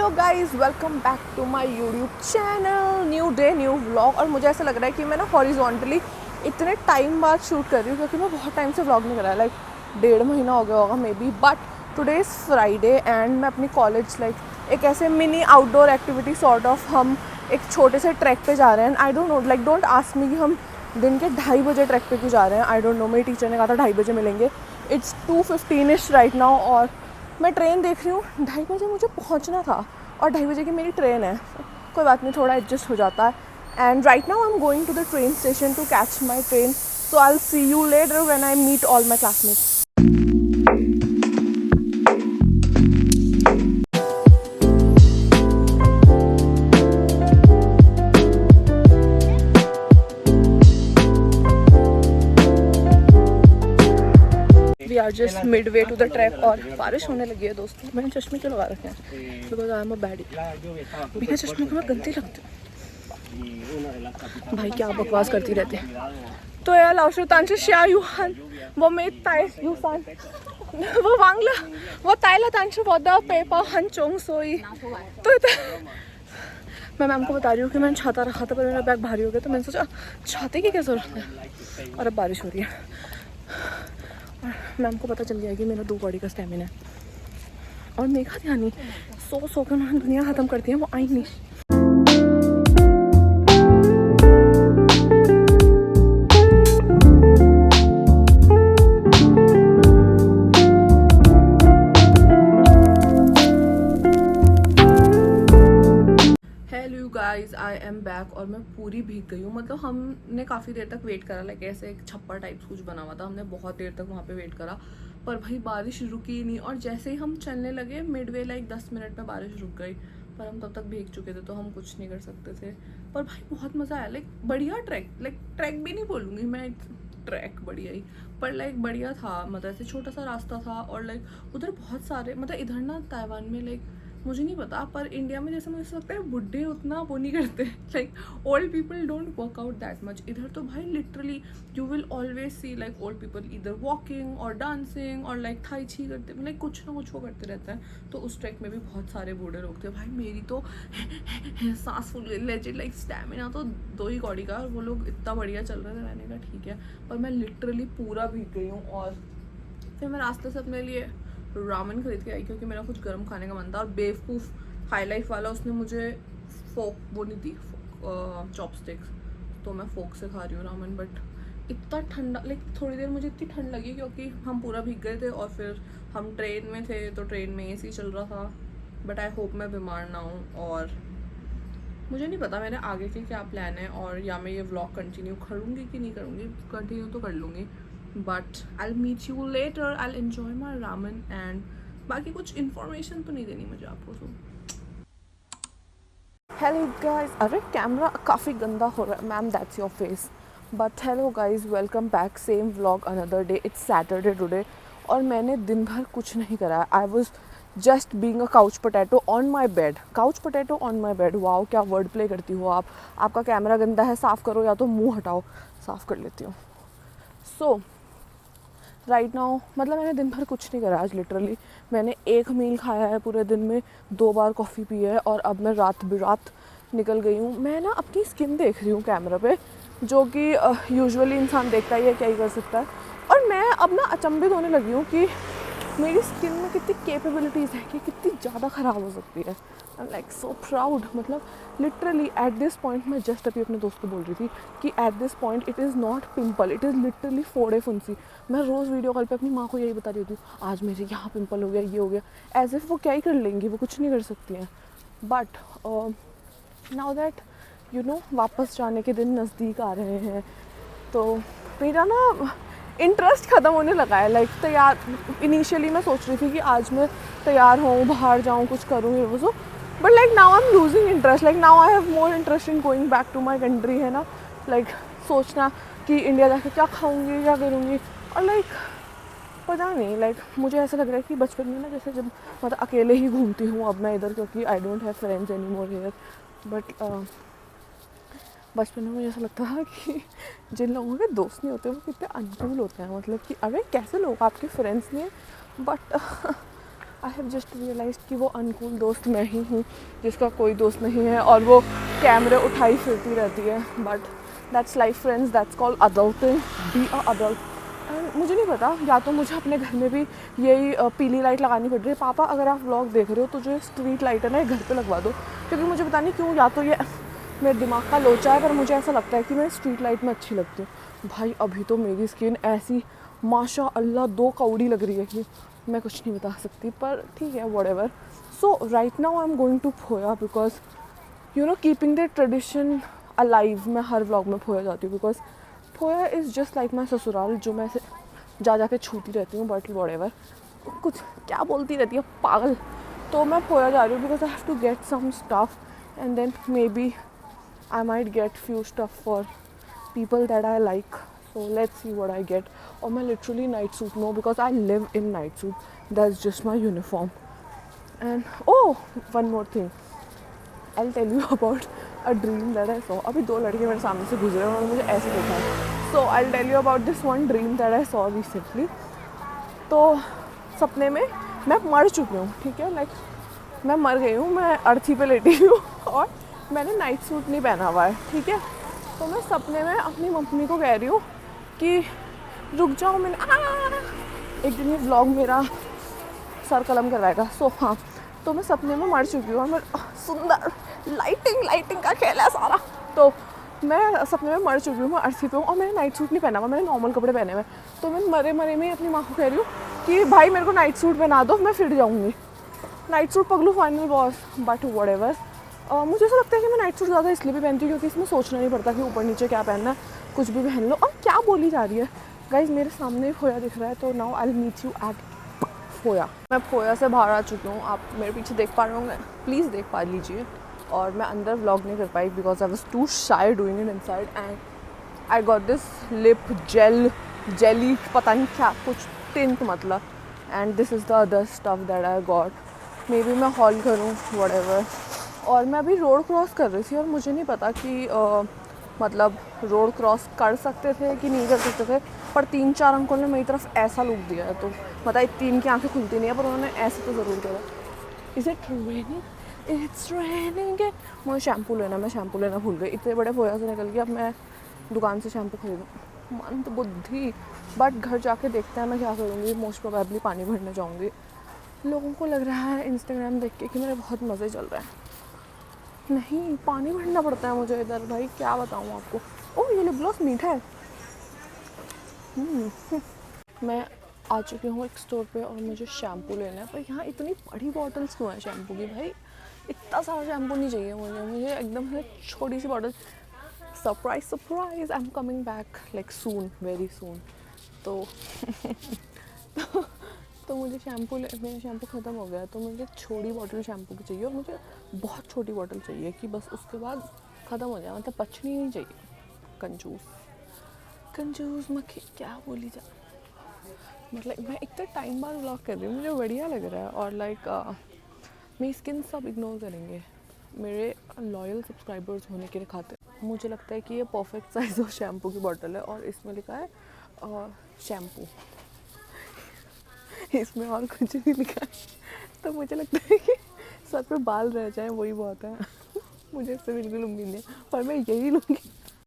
Hello guys, welcome back to my YouTube channel. New day new vlog. और मुझे ऐसा लग रहा है कि मैं ना हॉरिजॉन्टली इतने टाइम बाद शूट कर रही हूँ क्योंकि मैं बहुत टाइम से व्लॉग नहीं कर रहा है। लाइक 1.5 महीना हो गया होगा may be. But today is Friday and मैं अपनी कॉलेज एक ऐसे mini outdoor activity sort of हम एक छोटे से ट्रैक पे जा रहे हैं। I don't know, like don't ask me कि हम दिन के 2:30 बजे ट्रैक पे क्यों जा रहे हैं। आई डोंट नो, मेरी टीचर ने कहा था 2:30 बजे मिलेंगे। इट्स 2:15 राइट नाउ और मैं ट्रेन देख रही हूँ। 2:30 बजे मुझे पहुँचना था और 2:30 बजे की मेरी ट्रेन है। कोई बात नहीं, थोड़ा एडजस्ट हो जाता है। And right now I am going to the train station to catch my train. So I will see you later when I meet all my classmates. We are just mid way to the track और बारिश होने लगी है दोस्तों। मैंने चश्मे क्यों लगा रखे हैं? Because I am a baddie. बिना चश्मे के मैं गंदी लगती हूँ। भाई क्या बकवास करती रहती है। तो यार लाउशुतांश श्या युहान वो मेत ताय युसान वो वांगला वो तायला तांश वोदा पेपा हन चोंग सोई। तो मैं मैम को बता रही हूँ कि मैंने छाता रखा था पर मेरा बैग भारी हो गया, तो मैंने सोचा छाते की क्या जरूरत है। और अब बारिश हो रही है और मैम को पता चल गया कि मेरा 2 बॉडी का स्टेमिना है। और मेघा ध्यानी सो कर मैंने दुनिया ख़त्म करती है, वो आई नहीं। Hello guys, I am back और मैं पूरी भीग गई हूँ। मतलब हमने काफ़ी देर तक वेट करा, लाइक ऐसे एक छप्पर टाइप्स कुछ बना हुआ था। हमने बहुत देर तक वहाँ पे वेट करा पर भाई बारिश रुकी ही नहीं। और जैसे ही हम चलने लगे मिडवे लाइक 10 मिनट में बारिश रुक गई। पर हम तब तक भीग चुके थे तो हम कुछ नहीं कर सकते थे। पर भाई बहुत मज़ा आया। लाइक बढ़िया ट्रैक, लाइक ट्रैक भी नहीं बोलूँगी मैं, ट्रैक बढ़िया ही पर लाइक बढ़िया था। मतलब ऐसे छोटा सा रास्ता था और लाइक उधर बहुत सारे, मतलब इधर ना ताइवान में लाइक मुझे नहीं पता पर इंडिया में जैसे मुझे लगता है बुढ़े उतना वो नहीं करते। Like old people don't work out that much. इधर तो भाई literally you will always see like old people इधर वॉकिंग और डांसिंग और लाइक थाई छी करते, लाइक कुछ ना कुछ वो करते रहते हैं। तो उस ट्रैक में भी बहुत सारे बूढ़े लोग थे। भाई मेरी तो सांस फूल गई लेजिट, लाइक स्टैमिना तो 2 ही कौड़ी का। और वो लोग इतना बढ़िया चल रहे थे, मैंने कहा ठीक है। पर मैं लिटरली पूरा भीग गई हूँ। और फिर मैं रास्ते से अपने लिए रामेन खरीद के आई क्योंकि मेरा कुछ गर्म खाने का मन था। और बेवकूफ़ हाई लाइफ वाला उसने मुझे फोक वो नहीं दी, चॉपस्टिक्स, तो मैं फोक से खा रही हूँ रामेन। बट इतना ठंडा, लाइक थोड़ी देर मुझे इतनी ठंड लगी क्योंकि हम पूरा भीग गए थे और फिर हम ट्रेन में थे तो ट्रेन में AC चल रहा था। बट आई होप मैं बीमार ना हूँ। और मुझे नहीं पता मेरे आगे के क्या प्लान है और या मैं ये व्लॉग कंटिन्यू करूँगी कि नहीं करूँगी। कंटिन्यू तो कर लूँगी but I meet you later, I enjoy my ramen and बाकी कुछ इन्फॉर्मेशन तो नहीं देनी मुझे आपको। सो हेलो गाइस, अरे कैमरा काफ़ी गंदा हो रहा है ma'am, that's your face. But hello guys, welcome back, same vlog another day. It's Saturday today और मैंने दिन भर कुछ नहीं करा। I was just being a couch potato on my bed. Couch potato on my bed, wow क्या word play करती हो आप। आपका कैमरा गंदा है, साफ़ करो या तो मुँह हटाओ। साफ़ कर लेती हूँ। सो राइट नाउ मतलब मैंने दिन भर कुछ नहीं करा आज। लिटरली मैंने 1 मील खाया है पूरे दिन में, 2 बार कॉफ़ी पी है और अब मैं रात निकल गई हूँ। मैं ना अपनी स्किन देख रही हूँ कैमरा पे, जो कि यूजुअली इंसान देखता ही है, क्या ही कर सकता है। और मैं अब ना अचंभित होने लगी हूँ कि मेरी स्किन में कितनी कैपेबिलिटीज़ है कि कितनी ज़्यादा ख़राब हो सकती है। आई एम लाइक सो प्राउड। मतलब लिटरली एट दिस पॉइंट, मैं जस्ट अभी अपने दोस्त को बोल रही थी कि at this point it is not pimple, it is literally फोड़े फुंसी। मैं रोज़ वीडियो कॉल पे अपनी माँ को यही बता रही होती हूँ, आज मेरे यहाँ पिंपल हो गया, ये हो गया। एज इफ़ वो क्या ही कर लेंगी, वो कुछ नहीं कर सकती हैं। But now that you know वापस जाने के दिन नज़दीक आ रहे हैं तो मेरा ना इंटरेस्ट ख़त्म होने लगा है। लाइक तैयार, इनिशियली मैं सोच रही थी कि आज मैं तैयार हूँ, बाहर जाऊँ, कुछ करूँ ये वो। But like now I am losing interest. Like now I have more interest in going back to my country, है ना। लाइक सोचना कि इंडिया जाकर क्या खाऊंगी, क्या करूँगी। और लाइक पता नहीं, लाइक मुझे ऐसा लग रहा है कि बचपन में ना जैसे जब मतलब अकेले ही घूमती हूँ अब मैं इधर, क्योंकि I don't have friends any more here. But बचपन में मुझे ऐसा लगता था कि जिन लोगों के दोस्त नहीं होते वो कितने अनकूल होते हैं। मतलब कि अरे कैसे लोग आपके फ्रेंड्स नहीं हैं। But I have just realise कि वो अनकूल दोस्त मैं ही हूँ जिसका कोई दोस्त नहीं है और वो कैमरे उठाई फिरती रहती है. But that's life friends, that's called adulting. Be a adult. And मुझे नहीं पता, या तो मुझे अपने घर में भी यही पीली लाइट लगानी पड़ रही है. पापा अगर आप व्लॉग देख रहे हो तो जो स्ट्रीट लाइट है ना, ये घर पे लगवा दो, क्योंकि मुझे पता नहीं क्यों, या तो ये मेरे दिमाग का लोचा है, पर मुझे ऐसा लगता है कि मैं स्ट्रीट लाइट में अच्छी लगती हूँ. भाई अभी तो मेरी स्किन ऐसी माशा अल्लाह 2 कौड़ी लग रही है कि मैं कुछ नहीं बता सकती, पर ठीक है, whatever. So right now I am going to फोया because you know keeping the tradition alive. मैं हर व्लॉग में फोया जाती हूँ बिकॉज फोया इज़ जस्ट लाइक माई ससुराल, जो मैं जा के छूती रहती हूँ. बट व्हाटएवर, कुछ क्या बोलती रहती है पागल. तो मैं फोया जा रही हूँ because I have to get some stuff and then maybe I might get few stuff for people that I like. So let's see what I get. और मैं literally night suit में हूँ because I live in night suit. That's just my uniform. And oh, one more thing. I'll tell you about a dream that I saw. अभी 2 लड़के मेरे सामने से गुजरे और मुझे ऐसे देखा है. So I'll tell you about this one dream that I saw recently. तो सपने में मैं मर चुकी हूँ, ठीक है, लाइक मैं मर गई हूँ, मैं अर्थी पे लेटी हूँ और मैंने नाइट सूट नहीं पहना हुआ है, ठीक है. तो मैं सपने में अपनी मम्मी को कह रही हूँ कि रुक जाओ, मैंने एक दिन ये व्लॉग मेरा सर कलम करवाएगा. सो हाँ, तो मैं सपने में मर चुकी हूँ और मैं सुंदर लाइटिंग का खेल है सारा. तो मैं सपने में मर चुकी हूँ, मैं अर्थी पे हूँ और मैंने नाइट सूट नहीं पहना हुआ, मैंने नॉर्मल कपड़े पहने हुए. तो मैं मरे में अपनी माँ को कह रही हूँ कि भाई मेरे को नाइट सूट पहना दो, मैं फिर जाऊँगी. नाइट सूट पगलू फाइनल बॉस. बट व्हाटएवर, मुझे ऐसा लगता है कि मैं नाइट सूट ज़्यादा इसलिए भी पहनती हूँ क्योंकि इसमें सोचना नहीं पड़ता कि ऊपर नीचे क्या पहनना है, कुछ भी पहन लो. और क्या बोली जा रही है गाइज, मेरे सामने ही फोया दिख रहा है. तो now I will meet you at फोया. मैं फोया से बाहर आ चुकी हूँ, आप मेरे पीछे देख पा रहे होंगे, प्लीज़ देख पा लीजिए. और मैं अंदर व्लॉग नहीं कर पाई बिकॉज आई वॉज टू शाई doing it inside. And I got this lip jelly पता नहीं क्या कुछ टिंट मतलब. And this is the other stuff that I got. May be मैं हॉल करूँ, व्हाटएवर. और मैं अभी रोड क्रॉस कर रही थी और मुझे नहीं पता कि मतलब रोड क्रॉस कर सकते थे कि नहीं कर सकते थे, पर 3-4 अंकों ने मेरी तरफ ऐसा लुक दिया है. तो मतलब इतनी इनकी आंखें खुलती नहीं है, पर उन्होंने ऐसे तो ज़रूर करा. Is it raining? It's raining. मुझे शैम्पू लेना, मैं शैम्पू लेना भूल गई. इतने बड़े फोया से निकल गया, अब मैं दुकान से शैम्पू खरीदूँ. मंद बुद्धि. बट घर जाके देखते हैं मैं क्या करूँगी. मोस्ट प्रोबेबली पानी भरने जाऊँगी. लोगों को लग रहा है इंस्टाग्राम देख के कि मेरे बहुत मज़े चल रहे हैं. नहीं, पानी भरना पड़ता है मुझे इधर. भाई क्या बताऊँ आपको. ओह, ये लिप ग्लॉस मीठा है. मैं आ चुकी हूँ एक स्टोर पे और मुझे शैम्पू लेना है, पर यहाँ इतनी बड़ी बॉटल्स क्यों है शैम्पू की. भाई इतना सारा शैम्पू नहीं चाहिए मुझे एकदम से छोटी सी bottle. Surprise, I am coming back like soon, very soon. तो मुझे मेरा शैम्पू ख़त्म हो गया, तो मुझे छोटी बॉटल शैम्पू की चाहिए. और मुझे बहुत छोटी बॉटल चाहिए कि बस उसके बाद ख़त्म हो जाए, मतलब बचनी नहीं चाहिए. कंजूस मक्खी क्या बोली जा. मतलब मैं इतना टाइम बाद व्लॉग कर रही हूँ, मुझे बढ़िया लग रहा है. और लाइक मेरी स्किन सब इग्नोर करेंगे मेरे लॉयल सब्सक्राइबर्स होने के खातिर. मुझे लगता है कि ये परफेक्ट साइज़ ऑफ शैम्पू की बॉटल है और इसमें लिखा है शैम्पू. इसमें और कुछ नहीं लिखा है. तो मुझे लगता है कि सर पे बाल रह जाए वही बहुत है. मुझे इससे बिल्कुल उम्मीद नहीं है, पर मैं यही लूँगी.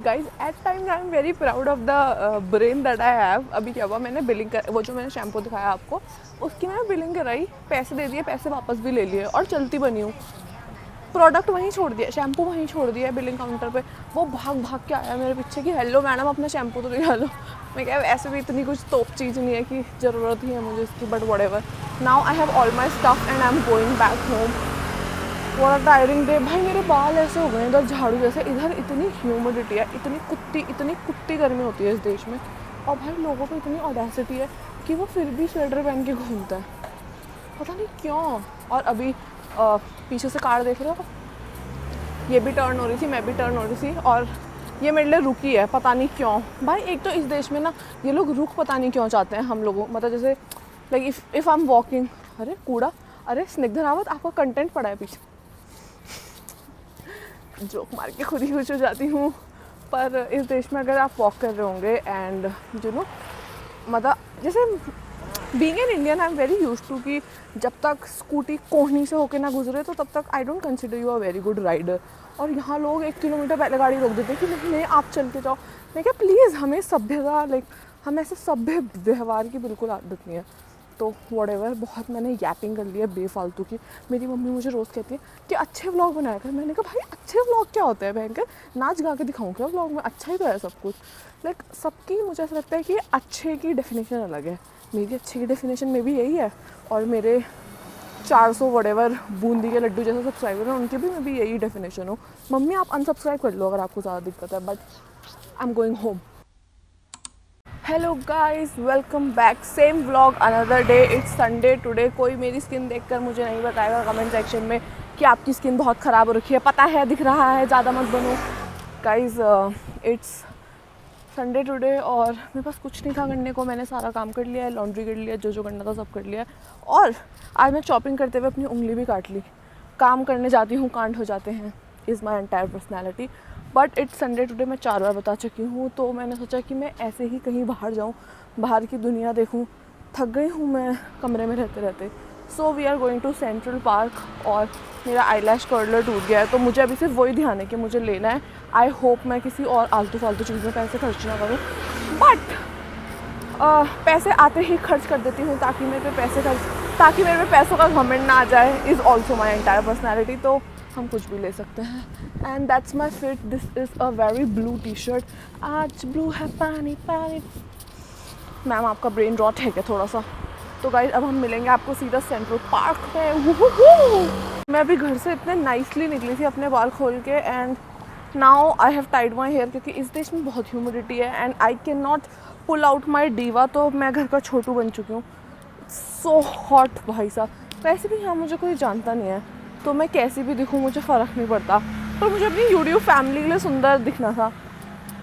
Guys at times I am very proud of the brain that I have. अभी क्या हुआ, मैंने बिलिंग कर, वो जो मैंने शैम्पू दिखाया आपको, उसकी मैंने बिलिंग कराई, पैसे दे दिए, पैसे वापस भी ले लिए और चलती बनी हूँ. प्रोडक्ट वहीं छोड़ दिया, शैम्पू वहीं छोड़ दिया है बिलिंग काउंटर पे. वो भाग के आया मेरे पीछे कि हेलो मैडम, अपना शैम्पू तो दिखा लो. मैं क्या, ऐसे भी इतनी कुछ तोप चीज़ नहीं है कि ज़रूरत ही है मुझे इसकी. But whatever, now I have all my stuff and I am going back home. What a tiring day. भाई मेरे बाल ऐसे हो गए इधर झाड़ू जैसे. इधर इतनी ह्यूमिडिटी है, इतनी कुत्ती गर्मी होती है इस देश में. और भाई लोगों को इतनी ऑडेसिटी है कि वो फिर भी स्वेटर पहन के घूमता है, पता नहीं क्यों. और अभी पीछे से कार देख रहे हो, ये भी टर्न हो रही थी, मैं भी टर्न हो रही थी और ये मेरे लिए रुकी है, पता नहीं क्यों. भाई एक तो इस देश में ना ये लोग रुक पता नहीं क्यों चाहते हैं हम लोगों, मतलब जैसे like if I am walking. अरे कूड़ा, अरे स्निग्धा रावत आपका कंटेंट पड़ा है पीछे. जोक मार के खुद ही खुश हो जाती हूँ. पर इस देश में अगर आप वॉक कर रहे होंगे एंड यू नो, मतलब जैसे being an Indian I am very use to कि जब तक स्कूटी कोहनी से होके ना गुजरे तो तब तक I don't consider you a very good rider. और यहाँ लोग 1 किलोमीटर पहले गाड़ी रोक देते हैं कि नहीं आप चल के जाओ। मैं क्या प्लीज़, हमें सभ्यता हम ऐसे सभ्य व्यवहार की बिल्कुल आदत नहीं है। तो व्हाटएवर, बहुत मैंने यैपिंग कर लिया बेफालतू की। मेरी मम्मी मुझे रोज़ कहती है कि अच्छे व्लॉग बनाया कर। मैंने कहा भाई अच्छे व्लॉग क्या होते हैं भयंकर, नाच गा के दिखाऊँ क्या व्लॉग में, अच्छा ही तो है सब कुछ। सबकी मुझे ऐसा लगता है कि अच्छे की डेफिनेशन अलग है। मेरी अच्छे की डेफिनेशन में भी यही है, और मेरे 400 व्हाटएवर बूंदी के लड्डू जैसे सब्सक्राइबर हैं उनकी भी मैं भी यही डेफिनेशन हो। मम्मी आप अनसब्सक्राइब कर लो अगर आपको ज़्यादा दिक्कत है, but I am going home. Hello guys, welcome back, same vlog another day. It's Sunday today. कोई मेरी स्किन देखकर मुझे नहीं बताएगा कमेंट सेक्शन में कि आपकी स्किन बहुत ख़राब हो रखी है, पता है दिख रहा है, ज़्यादा मत बनो। गाइस इट्स संडे टुडे और मेरे पास कुछ नहीं था करने को। मैंने सारा काम कर लिया है, लॉन्ड्री कर लिया, जो करना था सब कर लिया है। और आज मैं शॉपिंग करते हुए अपनी उंगली भी काट ली। काम करने जाती हूँ कांड हो जाते हैं, is my entire personality. But it's Sunday today मैं 4 बार बता चुकी हूँ, तो मैंने सोचा कि मैं ऐसे ही कहीं बाहर जाऊँ, बाहर की दुनिया देखूँ। थक गई हूँ मैं कमरे में रहते रहते। So we are going to Central Park. और मेरा आईलैश कर्लर टूट गया है, तो मुझे अभी सिर्फ वही ध्यान है कि मुझे लेना है। आई होप मैं किसी और आलतू फालतू चीज़ में पैसे खर्च ना करूँ, बट पैसे आते ही खर्च कर देती हूँ ताकि मेरे पे पैसों का घमंड ना आ जाए, is also my entire personality. तो हम कुछ भी ले सकते हैं। And that's my fit. This is a very blue T shirt. आज ब्लू है पानी पानी। मैम आपका ब्रेन रॉट है क्या थोड़ा सा? तो गाइस अब हम मिलेंगे आपको सीधा सेंट्रल पार्क में। मैं अभी घर से इतने नाइसली निकली थी अपने बाल खोल के, and now I have tied my hair क्योंकि इस देश में बहुत ह्यूमिडिटी है and I can not pull out my diva. तो मैं घर का छोटू बन चुकी हूँ। सो हॉट भाई साहब। वैसे भी यहाँ मुझे कोई जानता नहीं है, तो मैं कैसी भी दिखूँ मुझे फ़र्क नहीं पड़ता। पर मुझे अपनी यूट्यूब फैमिली के लिए सुंदर दिखना था,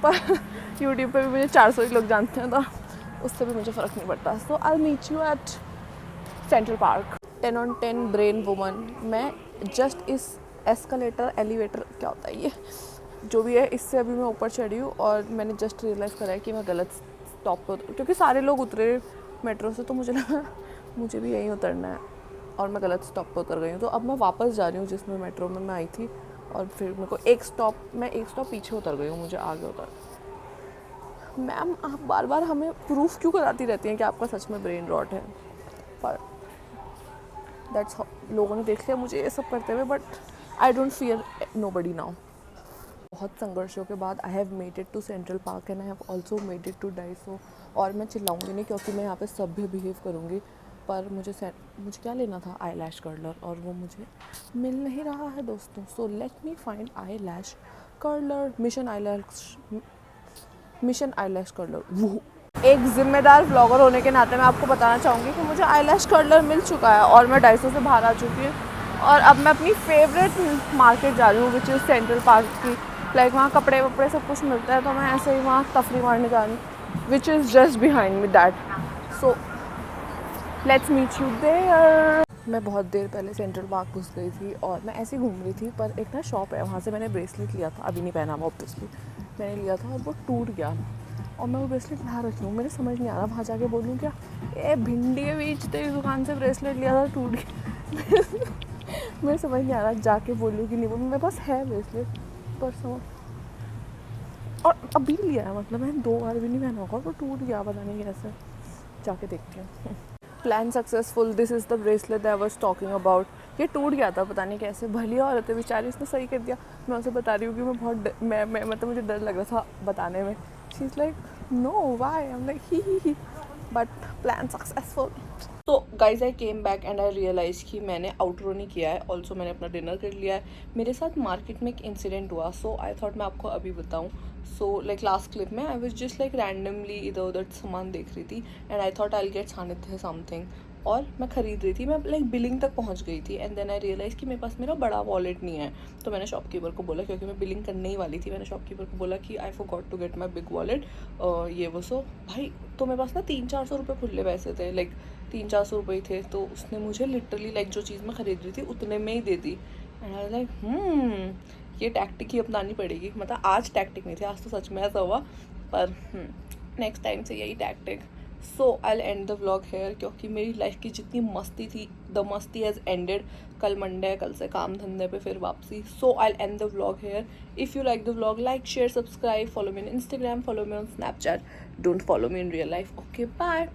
पर यूट्यूब पे भी मुझे 400 ही लोग जानते हैं, तो उससे भी मुझे फ़र्क नहीं पड़ता। So I will meet you at Central Park. 10 on 10 brain woman. मैं जस्ट इस एस्केलेटर एलिवेटर क्या होता है ये जो भी है, इससे अभी मैं ऊपर चढ़ी हूँ और मैंने जस्ट रियलाइज़ करा है कि मैं गलत स्टॉप पर क्योंकि सारे लोग उतरे मेट्रो से, तो मुझे लगा मुझे भी यहीं उतरना है और मैं गलत स्टॉप पर उतर गई हूँ। तो अब मैं वापस जा रही हूँ जिसमें मेट्रो में मैं आई थी, और फिर मेरे को एक स्टॉप पीछे उतर गई हूँ, मुझे आगे उतर। मैम आप बार बार हमें प्रूफ क्यों कराती रहती हैं कि आपका सच में ब्रेन रॉट है? पर दैट्स लोगों ने देख लिया मुझे ये सब करते हुए, but I don't fear nobody now. बहुत संघर्षों के बाद I have made it to Central Park and I have also made it to Daiso. और मैं चिल्लाऊंगी नहीं क्योंकि मैं यहाँ पे सभ्य बिहेव करूँगी, पर मुझे क्या लेना था? आई लैश कर्लर, और वो मुझे मिल नहीं रहा है दोस्तों। So let me find eyelash curler. Mission eyelash curler. वो एक ज़िम्मेदार व्लॉगर होने के नाते मैं आपको बताना चाहूँगी कि मुझे आई लैश कर्लर मिल चुका है और मैं डाइसो से बाहर आ चुकी हूँ। और अब मैं अपनी फेवरेट मार्केट जा रही हूँ विच इज़ सेंट्रल पार्क की। वहाँ कपड़े वपड़े सब कुछ मिलता है, तो मैं ऐसे ही वहाँ तफरी मारने जा रही हूँ which is just behind me that. So let's meet you there. मैं बहुत देर पहले सेंट्रल पार्क घुस गई थी और मैं ऐसे ही घूम रही थी, पर एक ना शॉप है वहाँ से मैंने ब्रेसलेट लिया था, अभी नहीं पहना हुआ ऑब्वियसली, मैंने लिया था और वो टूट गया और मैं वो ब्रेसलेट ला रखी हूँ। मेरे समझ नहीं आ रहा वहाँ जाके बोलूँ क्या, ए भिंडी के बीच तेरी दुकान से ब्रेसलेट लिया था टूट गया। मेरे समझ नहीं आ रहा जाके बोलूँ कि नहीं बोलूँ। मेरे पास है ब्रेसलेट पर समझ, और अभी लिया है, मतलब मैंने 2 बार भी नहीं पहना होगा, वो टूट गया पता नहीं कैसे, जाके देखती हूँ। Plan successful. This is the bracelet I was talking about. ये टूट गया था पता नहीं कैसे, भली औरत है बेचारी, इसने सही कर दिया। मैं उसे बता रही हूँ कि मैं बहुत मैं मतलब मुझे डर लग रहा था बताने में। She is like no why, I am like he, but plan successful. तो guys I came back and I realize कि मैंने आउटरो नहीं किया है। ऑल्सो मैंने अपना डिनर कर लिया है। मेरे साथ मार्केट में एक इंसिडेंट हुआ, सो आई थॉट मैं आपको अभी बताऊँ। सो लाइक लास्ट क्लिप में I was just like randomly इधर उधर सामान देख रही थी and I thought I get सानिध्य समथिंग, और मैं ख़रीद रही थी। मैं लाइक बिलिंग तक पहुंच गई थी एंड देन आई रियलाइज़ कि मेरे पास मेरा बड़ा वॉलेट नहीं है। तो मैंने शॉपकीपर को बोला, क्योंकि मैं बिलिंग करने ही वाली थी, मैंने शॉपकीपर को बोला कि I forgot to get my big wallet, ये वो। सो भाई तो मेरे पास ना 300-400 रुपये खुले पैसे थे, लाइक 300-400 रुपये थे। तो उसने मुझे लिटरली लाइक जो चीज़ मैं ख़रीद रही थी उतने में ही दे दी। एंड आई वाज लाइक ये टैक्टिक ही अपनानी पड़ेगी। मतलब आज टैक्टिक नहीं थी, आज तो सच में ऐसा हुआ, पर नेक्स्ट टाइम से यही tactic. So I end the vlog here, क्योंकि मेरी लाइफ की जितनी मस्ती थी, द मस्ती हैज़ एंडेड. कल मंडे है, कल से काम धंधे पे फिर वापसी. So I end the vlog here. If you like the vlog, like, share, subscribe, follow me on Instagram, follow me on Snapchat. Don't follow me in real life. Okay, bye.